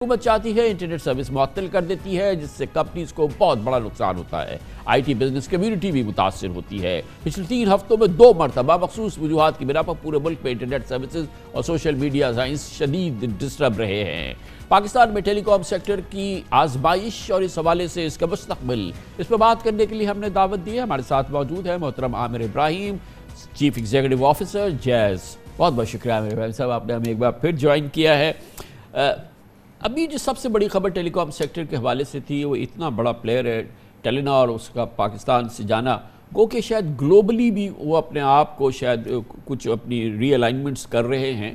حکومت چاہتی ہے انٹرنیٹ سروس معطل کر دیتی ہے، جس سے کمپنیز کو بہت بڑا نقصان ہوتا ہے۔ آئی ٹی بزنس کمیونٹی بھی متاثر ہوتی ہے۔ پچھلے 3 ہفتوں میں 2 مرتبہ مخصوص وجوہات کی بنا پر پورے ملک میں انٹرنیٹ سروسز اور سوشل میڈیا سائنس شدید ڈسٹرب رہے ہیں۔ پاکستان میں ٹیلی کام سیکٹر کی آزمائش اور اس حوالے سے اس کا مستقبل، اس پر بات کرنے کے لیے ہم نے دعوت دی ہے۔ ہمارے ساتھ موجود ہے محترم عامر ابراہیم، چیف ایگزیکٹو آفیسر جیز۔ بہت بہت شکریہ عامر ابراہیم صاحب، آپ نے ہمیں ایک بار پھر جوائن کیا ہے۔ ابھی جو سب سے بڑی خبر ٹیلی کام سیکٹر کے حوالے سے تھی، وہ اتنا بڑا پلیئر ہے ٹیلینار، اس کا پاکستان سے جانا، گو کہ شاید گلوبلی بھی وہ اپنے آپ کو شاید کچھ اپنی ری الائنمنٹس کر رہے ہیں،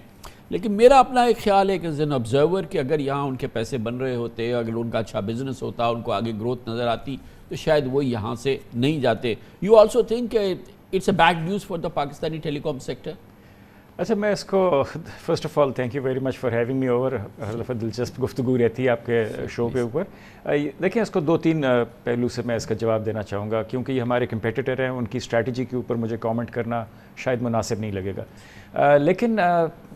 لیکن میرا اپنا ایک خیال ہے کہ ایز این آبزرور کہ اگر یہاں ان کے پیسے بن رہے ہوتے، اگر ان کا اچھا بزنس ہوتا، ان کو آگے گروتھ نظر آتی، تو شاید وہ یہاں سے نہیں جاتے۔ You also think it's a bad news for the Pakistani telecom sector? اچھا، میں اس کو first of all thank you very much for having me over. ہر دفعہ دلچسپ گفتگو رہتی ہے آپ کے شو کے اوپر۔ دیکھیں، اس کو 2-3 پہلو سے میں اس کا جواب دینا چاہوں گا، کیونکہ یہ ہمارے کمپیٹیٹر ہیں، ان کی اسٹریٹجی کے اوپر مجھے کامنٹ کرنا شاید مناسب نہیں لگے گا، لیکن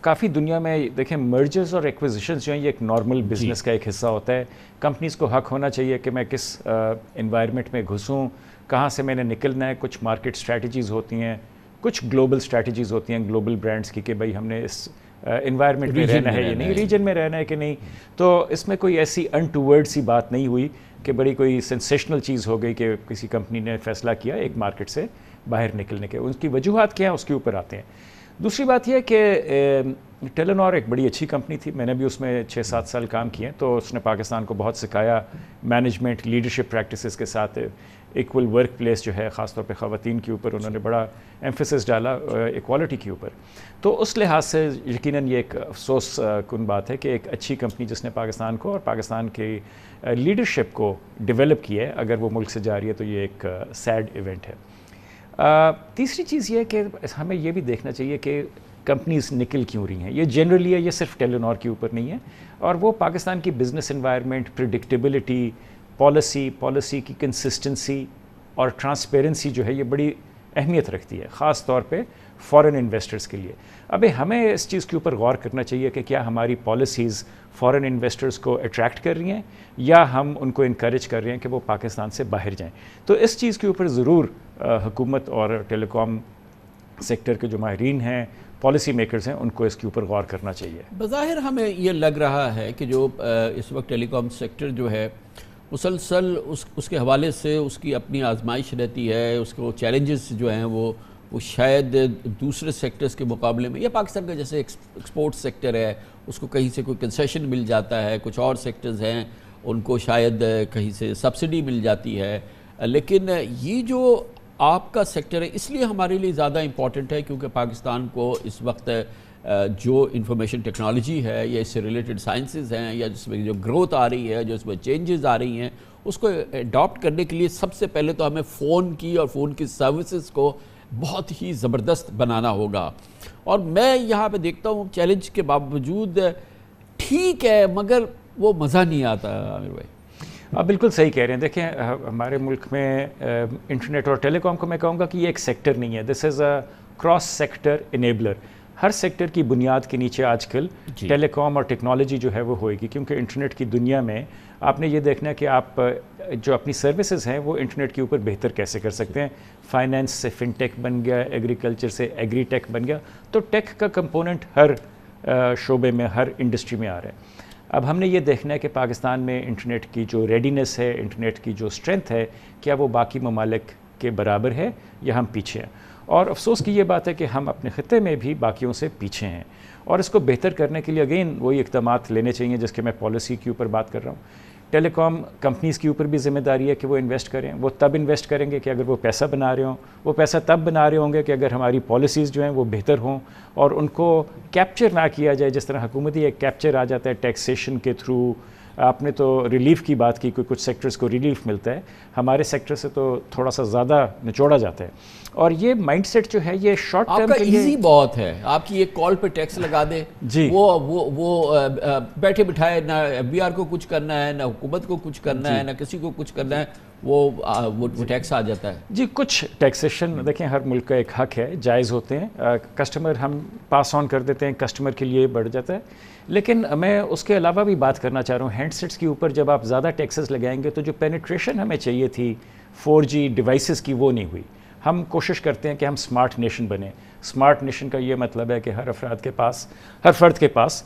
کافی دنیا میں دیکھیں مرجرز اور ایکوزیشنز جو ہیں یہ ایک نارمل بزنس کا ایک حصہ ہوتا ہے۔ کمپنیز کو حق ہونا چاہیے کہ میں کس انوائرمنٹ میں گھسوں، کہاں سے میں نے نکلنا ہے۔ کچھ مارکیٹ اسٹریٹجیز ہوتی ہیں، کچھ گلوبل اسٹریٹجیز ہوتی ہیں گلوبل برانڈز کی، کہ بھائی ہم نے اس انوائرمنٹ میں رہنا ہے یا نہیں، ریجن میں رہنا ہے کہ نہیں۔ تو اس میں کوئی ایسی انٹوورڈ سی بات نہیں ہوئی کہ بڑی کوئی سینسیشنل چیز ہو گئی کہ کسی کمپنی نے فیصلہ کیا ایک مارکیٹ سے باہر نکلنے کے۔ ان کی وجوہات کیا ہیں اس کے اوپر آتے ہیں۔ دوسری بات یہ ہے کہ ٹیلینار ایک بڑی اچھی کمپنی تھی، میں نے بھی اس میں 6-7 سال کام کیے، تو اس نے پاکستان کو بہت سکھایا مینجمنٹ لیڈرشپ پریکٹسز کے ساتھ۔ ایکول ورک پلیس جو ہے، خاص طور پہ خواتین کے اوپر انہوں نے بڑا ایمفیسس ڈالا، ایکوالٹی کے اوپر۔ تو اس لحاظ سے یقیناً یہ ایک افسوس کن بات ہے کہ ایک اچھی کمپنی جس نے پاکستان کو اور پاکستان کی لیڈرشپ کو ڈیولپ کیا ہے، اگر وہ ملک سے جا رہی ہے، تو یہ ایک سیڈ ایونٹ ہے۔ تیسری چیز یہ ہے کہ ہمیں یہ بھی دیکھنا چاہیے کہ کمپنیز نکل کیوں رہی ہیں۔ یہ جنرلی ہے، یہ صرف ٹیلینار کے اوپر نہیں ہے، اور وہ پاکستان کی بزنس انوائرمنٹ، پریڈکٹیبلٹی، پالیسی کی کنسسٹنسی اور ٹرانسپیرنسی جو ہے یہ بڑی اہمیت رکھتی ہے، خاص طور پہ فارن انویسٹرز کے لیے۔ اب ہمیں اس چیز کے اوپر غور کرنا چاہیے کہ کیا ہماری پالیسیز فارن انویسٹرز کو اٹریکٹ کر رہی ہیں، یا ہم ان کو انکریج کر رہے ہیں کہ وہ پاکستان سے باہر جائیں۔ تو اس چیز کے اوپر ضرور حکومت اور ٹیلی کام سیکٹر کے جو ماہرین ہیں، پالیسی میکرز ہیں، ان کو اس کے اوپر غور کرنا چاہیے۔ بظاہر ہمیں یہ لگ رہا ہے کہ جو اس وقت ٹیلی کام سیکٹر جو ہے مسلسل اس کے حوالے سے اس کی اپنی آزمائش رہتی ہے، اس کو چیلنجز جو ہیں وہ شاید دوسرے سیکٹرز کے مقابلے میں، یا پاکستان کا جیسے ایکسپورٹ سیکٹر ہے، اس کو کہیں سے کوئی کنسیشن مل جاتا ہے، کچھ اور سیکٹرز ہیں ان کو شاید کہیں سے سبسڈی مل جاتی ہے، لیکن یہ جو آپ کا سیکٹر ہے اس لیے ہمارے لیے زیادہ امپورٹنٹ ہے کیونکہ پاکستان کو اس وقت جو انفارمیشن ٹیکنالوجی ہے یا اس سے ریلیٹڈ سائنسز ہیں، یا جس میں جو گروتھ آ رہی ہے، جو اس میں چینجز آ رہی ہیں، اس کو اڈاپٹ کرنے کے لیے سب سے پہلے تو ہمیں فون کی اور فون کی سروسز کو بہت ہی زبردست بنانا ہوگا۔ اور میں یہاں پہ دیکھتا ہوں چیلنج کے باوجود ٹھیک ہے، مگر وہ مزہ نہیں آتا عامر بھائی۔ آپ بالکل صحیح کہہ رہے ہیں۔ دیکھیں، ہمارے ملک میں انٹرنیٹ اور ٹیلی کام کو میں کہوں گا کہ یہ ایک سیکٹر نہیں ہے، دس از اے کراس سیکٹر انیبلر۔ ہر سیکٹر کی بنیاد کے نیچے آج کل ٹیلی کام اور ٹیکنالوجی جو ہے وہ ہوئے گی، کیونکہ انٹرنیٹ کی دنیا میں آپ نے یہ دیکھنا ہے کہ آپ جو اپنی سروسز ہیں وہ انٹرنیٹ کے اوپر بہتر کیسے کر سکتے ہیں۔ فائنینس سے فن ٹیک بن گیا، ایگریکلچر سے ایگری ٹیک بن گیا، تو ٹیک کا کمپوننٹ ہر شعبے میں، ہر انڈسٹری میں آ رہا ہے۔ اب ہم نے یہ دیکھنا ہے کہ پاکستان میں انٹرنیٹ کی جو ریڈینس ہے، انٹرنیٹ کی جو اسٹرینتھ ہے، کیا وہ باقی ممالک کے برابر ہے یا ہم پیچھے ہیں۔ اور افسوس کی یہ بات ہے کہ ہم اپنے خطے میں بھی باقیوں سے پیچھے ہیں، اور اس کو بہتر کرنے کے لیے اگین وہی اقدامات لینے چاہیے جس کے میں پالیسی کے اوپر بات کر رہا ہوں۔ ٹیلی کام کمپنیز کے اوپر بھی ذمہ داری ہے کہ وہ انویسٹ کریں۔ وہ تب انویسٹ کریں گے کہ اگر وہ پیسہ بنا رہے ہوں، وہ پیسہ تب بنا رہے ہوں گے کہ اگر ہماری پالیسیز جو ہیں وہ بہتر ہوں اور ان کو کیپچر نہ کیا جائے، جس طرح حکومتی ایک کیپچر آ جاتا ہے ٹیکسیشن کے تھرو۔ آپ نے تو ریلیف کی بات کی، کچھ سیکٹرز کو ریلیف ملتا ہے، ہمارے سیکٹر سے تو تھوڑا سا زیادہ نچوڑا جاتا ہے۔ اور یہ مائنڈ سیٹ جو ہے یہ شارٹ ٹرم کے لیے ایزی بہت ہے، آپ کی ایک کال پہ ٹیکس لگا دے، جی، وہ بیٹھے بٹھائے، نہ ایف بی آر کو کچھ کرنا ہے، نہ حکومت کو کچھ کرنا ہے، نہ کسی کو کچھ کرنا ہے، وہ ٹیکس آ جاتا ہے؟ جی کچھ ٹیکسیشن دیکھیں ہر ملک کا ایک حق ہے، جائز ہوتے ہیں، کسٹمر ہم پاس آن کر دیتے ہیں، کسٹمر کے لیے بڑھ جاتا ہے. لیکن میں اس کے علاوہ بھی بات کرنا چاہ رہا ہوں، ہینڈ سیٹس کے اوپر جب آپ زیادہ ٹیکسز لگائیں گے تو جو پینیٹریشن ہمیں چاہیے تھی 4G ڈیوائسز کی وہ نہیں ہوئی. ہم کوشش کرتے ہیں کہ ہم اسمارٹ نیشن بنیں. اسمارٹ نیشن کا یہ مطلب ہے کہ ہر فرد کے پاس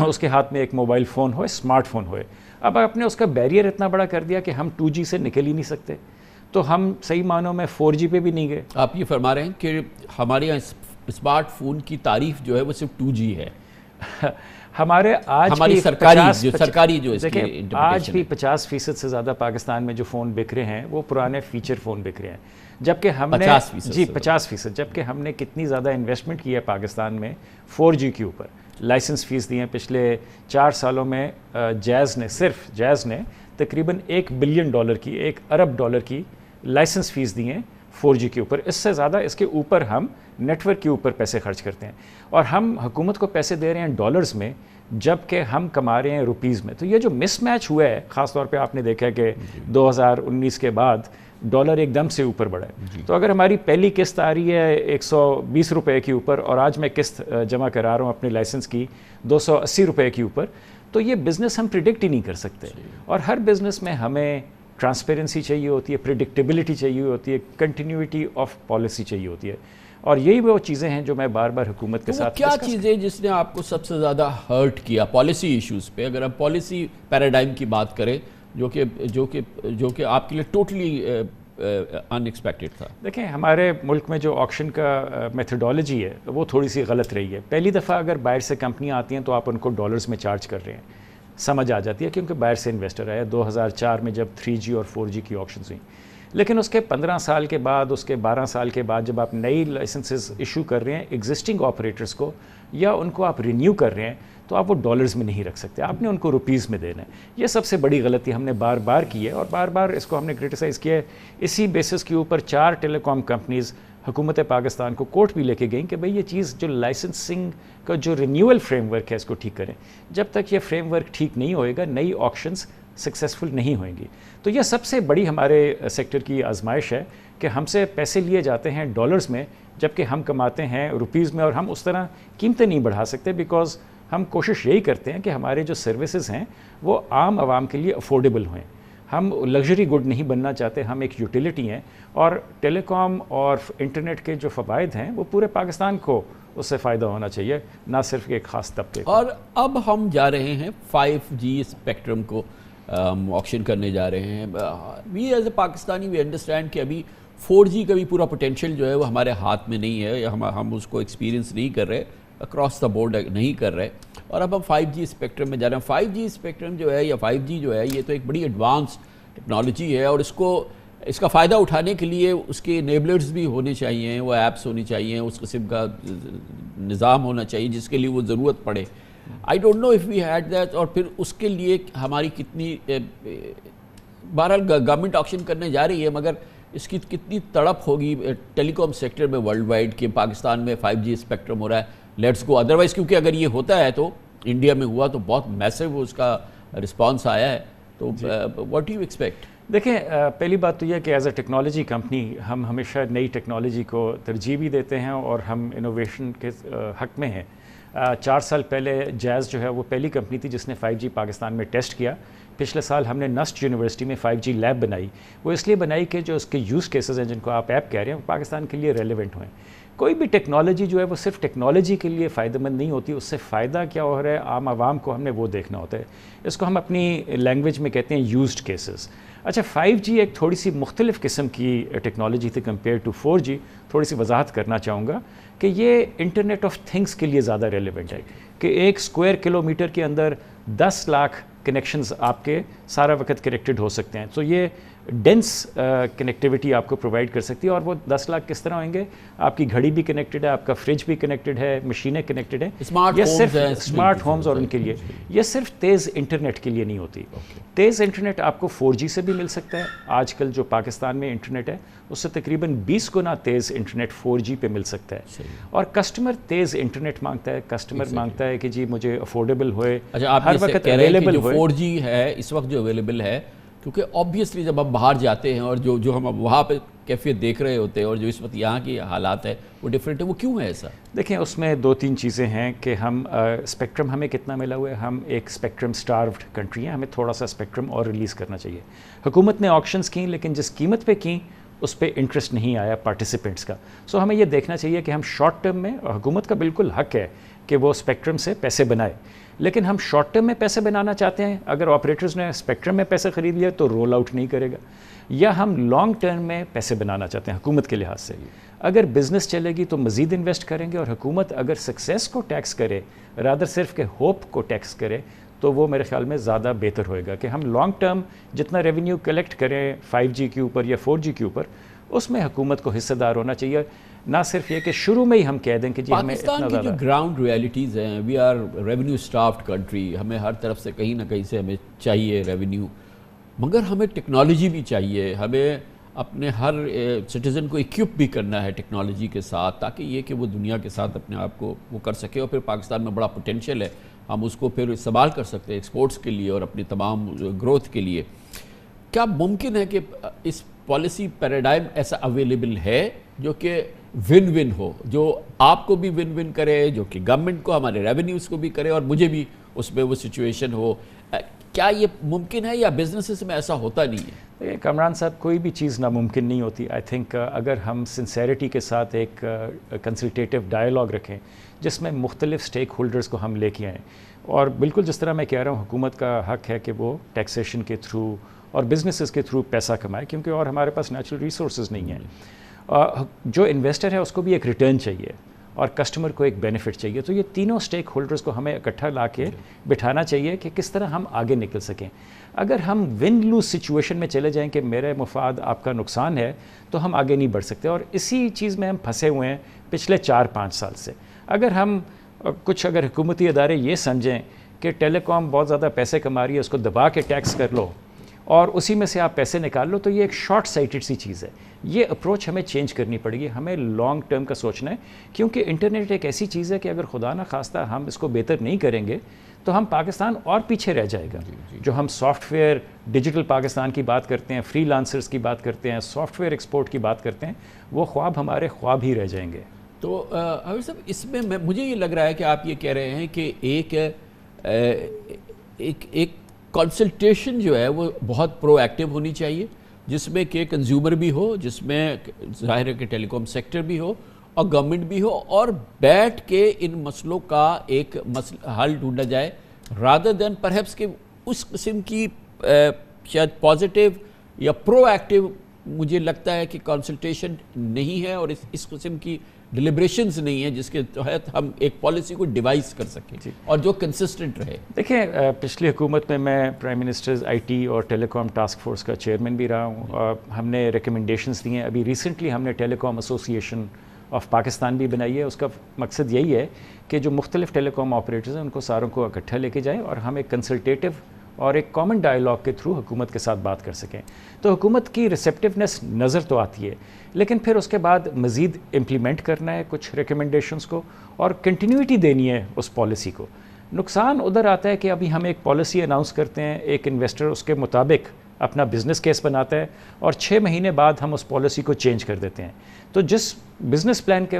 اس کے ہاتھ میں ایک موبائل فون ہوئے، اسمارٹ فون ہوئے. اب آپ نے اس کا بیریئر اتنا بڑا کر دیا کہ ہم 2G سے نکل ہی نہیں سکتے، تو ہم صحیح معنوں میں 4G پہ بھی نہیں گئے. آپ یہ فرما رہے ہیں کہ ہمارے یہاں اسمارٹ فون کی تعریف جو ہے وہ صرف 2G ہے. ہمارے آج ہماری سرکاری جو دیکھیں آج بھی 50% سے زیادہ پاکستان میں جو فون بک رہے ہیں وہ پرانے فیچر فون بک رہے ہیں، جبکہ ہم نے 50%، جبکہ ہم نے کتنی زیادہ انویسٹمنٹ کی ہے پاکستان میں 4G کے اوپر. لائسنس فیس دی ہیں پچھلے 4 سالوں میں. صرف جیز نے تقریباً $1 بلین کی $1 ارب کی لائسنس فیس دی ہیں 4G کے اوپر. اس سے زیادہ اس کے اوپر ہم نیٹ ورک کے اوپر پیسے خرچ کرتے ہیں، اور ہم حکومت کو پیسے دے رہے ہیں ڈالرز میں جبکہ ہم کما رہے ہیں روپیز میں. تو یہ جو مس میچ ہوا ہے، خاص طور پہ آپ نے دیکھا کہ 2019 کے بعد ڈالر ایک دم سے اوپر بڑھا ہے. تو اگر ہماری پہلی قسط آ رہی ہے $120 کے اوپر، اور آج میں قسط جمع کرا رہا ہوں اپنے لائسنس کی $280 کے اوپر، تو یہ بزنس ہم پریڈکٹ ہی نہیں کر سکتے. اور ہر بزنس میں ہمیں ٹرانسپیرنسی چاہیے ہوتی ہے، پریڈکٹیبلٹی چاہیے ہوتی ہے، کنٹینیوٹی آف پالیسی چاہیے ہوتی ہے. اور یہی وہ چیزیں ہیں جو میں بار بار حکومت کے ساتھ. کیا چیزیں جس نے آپ کو سب سے زیادہ ہرٹ کیا پالیسی ایشوز پہ؟ اگر ہم پالیسی پیراڈائم کی بات کریں جو کہ آپ کے لیے ٹوٹلی ان ایکسپیکٹڈ تھا. دیکھیں ہمارے ملک میں جو آکشن کا میتھڈالوجی ہے وہ تھوڑی سی غلط رہی ہے. پہلی دفعہ اگر باہر سے کمپنیاں آتی ہیں تو آپ ان کو ڈالرز میں چارج کر رہے ہیں، سمجھ آ جاتی ہے کیونکہ باہر سے انویسٹر آیا. 2004 میں جب 3G اور 4G کی آکشنز ہوئیں، لیکن اس کے 15 سال کے بعد، اس کے 12 سال کے بعد جب آپ نئی لائسنسز ایشو کر رہے ہیں ایگزسٹنگ آپریٹرز کو، یا ان کو آپ رینیو کر رہے ہیں، تو آپ وہ ڈالرز میں نہیں رکھ سکتے، آپ نے ان کو روپیز میں دینا ہے. یہ سب سے بڑی غلطی ہم نے بار بار کی ہے، اور بار بار اس کو ہم نے کرٹیسائز کیا ہے. اسی بیسس کے اوپر 4 ٹیلی کام کمپنیز حکومت پاکستان کو کورٹ بھی لے کے گئیں کہ بھئی یہ چیز جو لائسنسنگ کا جو رینیول فریم ورک ہے اس کو ٹھیک کریں. جب تک یہ فریم ورک ٹھیک نہیں ہوئے گا نئی آکشنز سکسیزفل نہیں ہوئیں گی. تو یہ سب سے بڑی ہمارے سیکٹر کی آزمائش ہے کہ ہم سے پیسے لیے جاتے ہیں ڈالرز میں جبکہ ہم کماتے ہیں روپیز میں، اور ہم اس طرح قیمتیں نہیں بڑھا سکتے بیکاز ہم کوشش یہی کرتے ہیں کہ ہمارے جو سروسز ہیں وہ عام عوام کے لیے افورڈیبل ہوئیں. ہم لگژری گڈ نہیں بننا چاہتے، ہم ایک یوٹیلیٹی ہیں، اور ٹیلی کام اور انٹرنیٹ کے جو فوائد ہیں وہ پورے پاکستان کو اس سے فائدہ ہونا چاہیے، نہ صرف ایک خاص طبقے کو. اور اب ہم جا رہے ہیں 5G اسپیکٹرم کو آکشن کرنے جا رہے ہیں. We as a Pakistani we understand کہ ابھی 4G کا بھی پورا پوٹینشیل جو ہے وہ ہمارے ہاتھ میں نہیں ہے، یا ہم اس کو ایکسپیرینس نہیں کر رہے، اکراس دا بورڈ نہیں کر رہے، اور اب ہم 5G اسپیکٹرم میں جا رہے ہیں. 5G اسپیکٹرم جو ہے یا 5G جو ہے یہ تو ایک بڑی ایڈوانس ٹیکنالوجی ہے، اور اس کا فائدہ اٹھانے کے لیے اس کے انیبلرز بھی ہونے چاہیے، وہ ایپس ہونی چاہیے، اس قسم کا نظام ہونا چاہیے جس کے لیے وہ ضرورت پڑے. I don't know if we had that. اور پھر اس کے لیے ہماری کتنی بہرحال گورنمنٹ آکشن کرنے جا رہی ہے، مگر اس کی کتنی تڑپ ہوگی ٹیلی کام سیکٹر میں ورلڈ وائڈ کہ پاکستان میں 5G اسپیکٹرم ہو رہا ہے، لیٹس گو. ادروائز کیونکہ اگر یہ ہوتا ہے تو انڈیا میں ہوا تو بہت میسو اس کا رسپانس آیا ہے. تو واٹ ڈو یو ایکسپیکٹ؟ دیکھیں پہلی بات تو یہ کہ ایز اے ٹیکنالوجی کمپنی ہم ہمیشہ نئی ٹیکنالوجی کو ترجیح بھی دیتے ہیں، اور ہم انوویشن کے حق میں ہیں. 4 سال پہلے جیز جو ہے وہ پہلی کمپنی تھی جس نے 5G پاکستان میں ٹیسٹ کیا. پچھلے سال ہم نے نسٹ یونیورسٹی میں 5G لیب بنائی. وہ اس لیے بنائی کہ جو اس کے یوز کیسز ہیں جن کو آپ ایپ کہہ رہے ہیں وہ پاکستان کے لیے ریلیونٹ ہوئیں. کوئی بھی ٹیکنالوجی جو ہے وہ صرف ٹیکنالوجی کے لیے فائدہ مند نہیں ہوتی، اس سے فائدہ کیا ہو رہا ہے عام عوام کو، ہم نے وہ دیکھنا ہوتا ہے. اس کو ہم اپنی لینگویج میں کہتے ہیں یوزڈ کیسز. اچھا 5G ایک تھوڑی سی مختلف قسم کی ٹیکنالوجی تھی کمپیئر ٹو 4G. تھوڑی سی وضاحت کرنا چاہوں گا کہ یہ انٹرنیٹ آف تھنگس کے لیے زیادہ ریلیونٹ ہے کہ 1 اسکوائر کلومیٹر کے اندر 10 لاکھ کنیکشنز آپ کے سارا وقت کنیکٹڈ ہو سکتے ہیں. تو یہ ڈینس کنیکٹیوٹی آپ کو پرووائڈ کر سکتی ہے. اور وہ 10 لاکھ کس طرح ہوئیں گے؟ آپ کی گھڑی بھی کنیکٹڈ ہے، آپ کا فریج بھی کنیکٹڈ ہے، مشینیں کنیکٹڈ ہیں. یہ صرف اسمارٹ ہومز اور ان کے لیے، یہ صرف تیز انٹرنیٹ کے لیے نہیں ہوتی. تیز انٹرنیٹ آپ کو 4G سے بھی مل سکتا ہے. آج کل جو پاکستان میں انٹرنیٹ ہے اس سے تقریباً 20 گنا تیز انٹرنیٹ 4G پہ مل سکتا ہے. اور کسٹمر تیز انٹرنیٹ مانگتا ہے، کسٹمر مانگتا ہے کہ جی مجھے افورڈیبل ہوئے، ہر وقت اویلیبل ہوئے. 4G ہے اس وقت جو اویلیبل ہے کیونکہ آبویسلی جب ہم باہر جاتے ہیں اور جو ہم وہاں پہ کیفیت دیکھ رہے ہوتے ہیں اور جو اس وقت یہاں کی حالات ہے وہ ڈفرینٹ ہے، وہ کیوں ہے ایسا؟ دیکھیں اس میں 2-3 چیزیں ہیں کہ ہم اسپیکٹرم ہمیں کتنا ملا ہوا ہے. ہم ایک اسپیکٹرم سٹاروڈ کنٹری ہیں, ہمیں تھوڑا سا اسپیکٹرم اور ریلیز کرنا چاہیے. حکومت نے آکشنز کیں لیکن جس قیمت پہ کیں اس پہ انٹرسٹ نہیں آیا پارٹیسپینٹس کا. سو ہمیں یہ دیکھنا چاہیے کہ ہم شارٹ ٹرم میں, اور حکومت کا بالکل حق ہے کہ وہ اسپیکٹرم سے پیسے بنائے, لیکن ہم شارٹ ٹرم میں پیسے بنانا چاہتے ہیں. اگر آپریٹرز نے اسپیکٹرم میں پیسے خرید لیا تو رول آؤٹ نہیں کرے گا, یا ہم لانگ ٹرم میں پیسے بنانا چاہتے ہیں حکومت کے لحاظ سے. اگر بزنس چلے گی تو مزید انویسٹ کریں گے, اور حکومت اگر سکسیس کو ٹیکس کرے رادر صرف کہ ہوپ کو ٹیکس کرے تو وہ میرے خیال میں زیادہ بہتر ہوئے گا کہ ہم لانگ ٹرم جتنا ریونیو کلیکٹ کریں 5G کے اوپر یا 4G کے اوپر, اس میں حکومت کو حصہ دار ہونا چاہیے. نہ صرف یہ کہ شروع میں ہی ہم کہہ دیں کہ جی ہمیں اتنا پاکستان کی جو گراؤنڈ ریئلٹیز ہیں, وی آر ریونیو اسٹافڈ کنٹری, ہمیں ہر طرف سے کہیں نہ کہیں سے ہمیں چاہیے ریونیو, مگر ہمیں ٹیکنالوجی بھی چاہیے. ہمیں اپنے ہر سٹیزن کو اکوپ بھی کرنا ہے ٹیکنالوجی کے ساتھ, تاکہ یہ کہ وہ دنیا کے ساتھ اپنے آپ کو وہ کر سکے. اور پھر پاکستان میں بڑا پوٹینشیل ہے, ہم اس کو پھر استعمال کر سکتے ہیں ایکسپورٹس کے لیے اور اپنی تمام گروتھ کے لیے. کیا ممکن ہے کہ اس پالیسی پیراڈائم ایسا اویلیبل ہے جو کہ ون ون ہو, جو آپ کو بھی ون ون کرے, جو کہ گورنمنٹ کو, ہمارے ریونیوز کو بھی کرے, اور مجھے بھی اس میں وہ سچویشن ہو؟ کیا یہ ممکن ہے یا بزنسز میں ایسا ہوتا نہیں ہے؟ کامران صاحب, کوئی بھی چیز ناممکن نہیں ہوتی. آئی تھنک اگر ہم سنسیریٹی کے ساتھ ایک کنسلٹیٹیو ڈائلاگ رکھیں جس میں مختلف اسٹیک ہولڈرز کو ہم لے کے آئیں, اور بالکل جس طرح میں کہہ رہا ہوں حکومت کا حق ہے کہ وہ ٹیکسیشن کے تھرو اور بزنسز کے تھرو پیسہ کمائے, کیونکہ اور ہمارے پاس نیچرل ریسورسز نہیں ہیں. جو انویسٹر ہے اس کو بھی ایک ریٹرن چاہیے اور کسٹمر کو ایک بینیفٹ چاہیے. تو یہ تینوں اسٹیک ہولڈرز کو ہمیں اکٹھا لا کے بٹھانا چاہیے کہ کس طرح ہم آگے نکل سکیں. اگر ہم ون لوز سچویشن میں چلے جائیں کہ میرے مفاد آپ کا نقصان ہے, تو ہم آگے نہیں بڑھ سکتے, اور اسی چیز میں ہم پھنسے ہوئے ہیں پچھلے 4-5 سال سے. اگر حکومتی ادارے یہ سمجھیں کہ ٹیلی کام بہت زیادہ پیسے کما رہی ہے, اس کو دبا کے ٹیکس کر لو اور اسی میں سے آپ پیسے نکال لو, تو یہ ایک شارٹ سائٹڈ سی چیز ہے. یہ اپروچ ہمیں چینج کرنی پڑے گی, ہمیں لانگ ٹرم کا سوچنا ہے, کیونکہ انٹرنیٹ ایک ایسی چیز ہے کہ اگر خدا نہ خواستہ ہم اس کو بہتر نہیں کریں گے تو ہم پاکستان اور پیچھے رہ جائے گا. جو ہم سافٹ ویئر ڈیجیٹل پاکستان کی بات کرتے ہیں, فری لانسرز کی بات کرتے ہیں, سافٹ ویئر ایکسپورٹ کی بات کرتے ہیں, وہ خواب ہمارے خواب ہی رہ جائیں گے. تو عامر صاحب, اس میں مجھے یہ لگ رہا ہے کہ آپ یہ کہہ رہے ہیں کہ ایک کنسلٹیشن جو ہے وہ بہت پرو ایکٹیو ہونی چاہیے, جس میں کہ کنزیومر بھی ہو, جس میں ظاہر ہے کہ ٹیلی کام سیکٹر بھی ہو اور گورنمنٹ بھی ہو, اور بیٹھ کے ان مسئلوں کا ایک حل ڈھونڈا جائے, رادر دین پرہیپس کہ اس قسم کی شاید پازیٹیو یا پرو ایکٹیو مجھے لگتا ہے کہ کنسلٹیشن نہیں ہے اور اس قسم کی ڈیلیبریشنز نہیں ہیں جس کے تحت ہم ایک پالیسی کو ڈیوائز کر سکیں اور جو کنسسٹنٹ رہے. دیکھیں, پچھلی حکومت میں پرائم منسٹرز IT اور ٹیلی کام ٹاسک فورس کا چیئرمین بھی رہا ہوں. ہم نے ریکمنڈیشنز دی ہیں. ابھی ریسنٹلی ہم نے ٹیلی کام ایسوسی ایشن آف پاکستان بھی بنائی ہے. اس کا مقصد یہی ہے کہ جو مختلف ٹیلی کام آپریٹرز ہیں ان کو ساروں کو اکٹھا لے کے جائیں اور ہم ایک کنسلٹیٹیو اور ایک کامن ڈائلاگ کے تھرو حکومت کے ساتھ بات کر سکیں. تو حکومت کی ریسیپٹیونیس نظر تو آتی ہے, لیکن پھر اس کے بعد مزید امپلیمنٹ کرنا ہے کچھ ریکمنڈیشنز کو اور کنٹینیوٹی دینی ہے اس پالیسی کو. نقصان ادھر آتا ہے کہ ابھی ہم ایک پالیسی اناؤنس کرتے ہیں, ایک انویسٹر اس کے مطابق اپنا بزنس کیس بناتا ہے اور 6 مہینے بعد ہم اس پالیسی کو چینج کر دیتے ہیں. تو جس بزنس پلان کے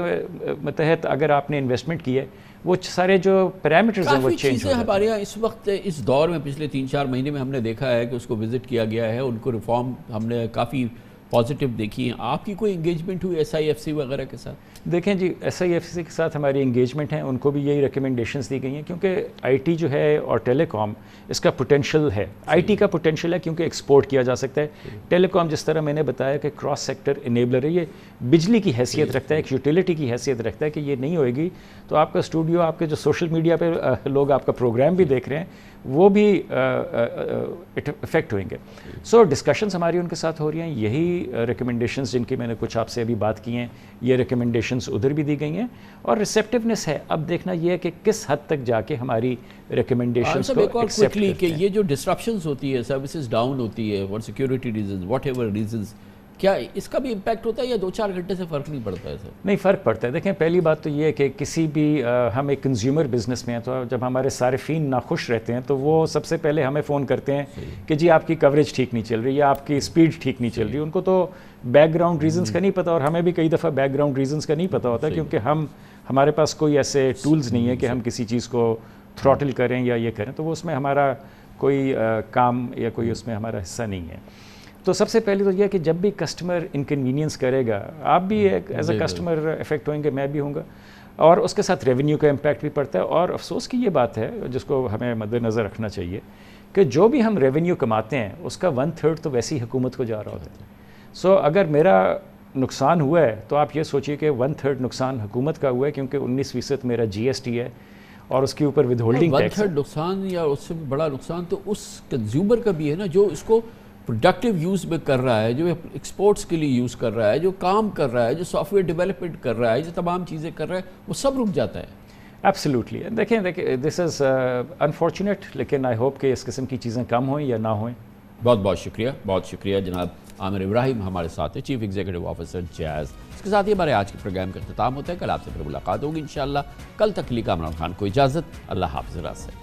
تحت اگر آپ نے انویسٹمنٹ کی ہے وہ سارے جو پیرامیٹرز ہیں وہ چینج ہو جاتے ہیں. ہمارے یہاں اس وقت اس دور میں پچھلے 3-4 مہینے میں ہم نے دیکھا ہے کہ اس کو وزٹ کیا گیا ہے, ان کو ریفارم ہم نے کافی پازیٹیو دیکھی ہیں. آپ کی کوئی انگیجمنٹ ہوئی SIFC وغیرہ کے ساتھ؟ دیکھیں جی, SIFC کے ساتھ ہماری انگیجمنٹ ہیں, ان کو بھی یہی ریکمنڈیشنز دی گئی ہیں کیونکہ IT جو ہے اور ٹیلی کام اس کا پوٹینشیل ہے. IT کا پوٹینشیل ہے کیونکہ ایکسپورٹ کیا جا سکتا ہے. ٹیلی کام جس طرح میں نے بتایا کہ کراس سیکٹر انیبلر ہے, یہ بجلی کی حیثیت رکھتا ہے, ایک یوٹیلیٹی کی حیثیت رکھتا ہے کہ یہ نہیں ہوئے گی تو آپ کا اسٹوڈیو, آپ کے جو سوشل میڈیا پہ لوگ آپ کا پروگرام بھی دیکھ رہے ہیں وہ بھی افیکٹ ہوئیں گے. سو ڈسکشنز ہماری ان کے ساتھ ہو رہی ہیں. یہی ریکمنڈیشنز جن کی میں نے کچھ آپ سے ابھی بات کی ہیں, یہ ریکمنڈیشنز ادھر بھی دی گئی ہیں اور ریسیپٹیونیس ہے. اب دیکھنا یہ ہے کہ کس حد تک جا کے ہماری ریکمنڈیشنز کو ایکسیپٹ کرتے ہیں. کہ یہ جو ڈسرپشنز ہوتی ہے, سروسز ڈاؤن ہوتی ہے for security reasons, what ever reasons, کیا اس کا بھی امپیکٹ ہوتا ہے یا 2-4 گھنٹے سے فرق نہیں پڑتا ہے سر؟ نہیں، فرق پڑتا ہے. دیکھیں پہلی بات تو یہ ہے کہ کسی بھی ہم ایک کنزیومر بزنس میں ہیں تو جب ہمارے صارفین ناخوش رہتے ہیں تو وہ سب سے پہلے ہمیں فون کرتے ہیں کہ جی آپ کی کوریج ٹھیک نہیں چل رہی یا آپ کی اسپیڈ ٹھیک نہیں چل رہی. ان کو تو بیک گراؤنڈ ریزنس کا نہیں پتا, اور ہمیں بھی کئی دفعہ بیک گراؤنڈ ریزنس کا نہیں پتا ہوتا, کیونکہ ہمارے پاس کوئی ایسے ٹولز نہیں ہے کہ ہم کسی چیز کو تھروٹل کریں یا یہ کریں, تو وہ اس میں ہمارا کوئی کام یا کوئی اس میں ہمارا حصہ نہیں ہے. تو سب سے پہلے تو یہ کہ جب بھی کسٹمر انکنوینئنس کرے گا, آپ بھی ایز اے کسٹمر افیکٹ ہوئیں گے, میں بھی ہوں گا, اور اس کے ساتھ ریونیو کا امپیکٹ بھی پڑتا ہے. اور افسوس کی یہ بات ہے جس کو ہمیں مد نظر رکھنا چاہیے کہ جو بھی ہم ریونیو کماتے ہیں اس کا 1/3 تو ویسی حکومت کو جا رہا ہوتا ہے. سو اگر میرا نقصان ہوا ہے تو آپ یہ سوچیے کہ 1/3 نقصان حکومت کا ہوا ہے, کیونکہ 19% میرا GST ہے اور اس کے اوپر ود ہولڈنگ ٹیکس. 1/3 نقصان یا اس سے بھی بڑا نقصان تو اس کنزیومر کا بھی ہے نا, جو اس کو پروڈکٹیو یوز میں کر رہا ہے, جو ایکسپورٹس کے لیے یوز کر رہا ہے, جو کام کر رہا ہے, جو سافٹ ویئر ڈیولپمنٹ کر رہا ہے, جو تمام چیزیں کر رہا ہے, وہ سب رک جاتا ہے. ایبسلیوٹلی. دیکھیں دس از انفارچونیٹ, لیکن آئی ہوپ کہ اس قسم کی چیزیں کم ہوئیں یا نہ ہوئیں. بہت بہت شکریہ, بہت شکریہ جناب عامر ابراہیم ہمارے ساتھ ہیں, چیف ایگزیکٹو آفیسر جیز. اس کے ساتھ ہی ہمارے آج کے پروگرام کا اختتام ہوتا ہے. کل آپ سے پھر ملاقات ہوگی انشاءاللہ. کل تک کے لیے کامران خان کو اجازت. اللہ حافظ.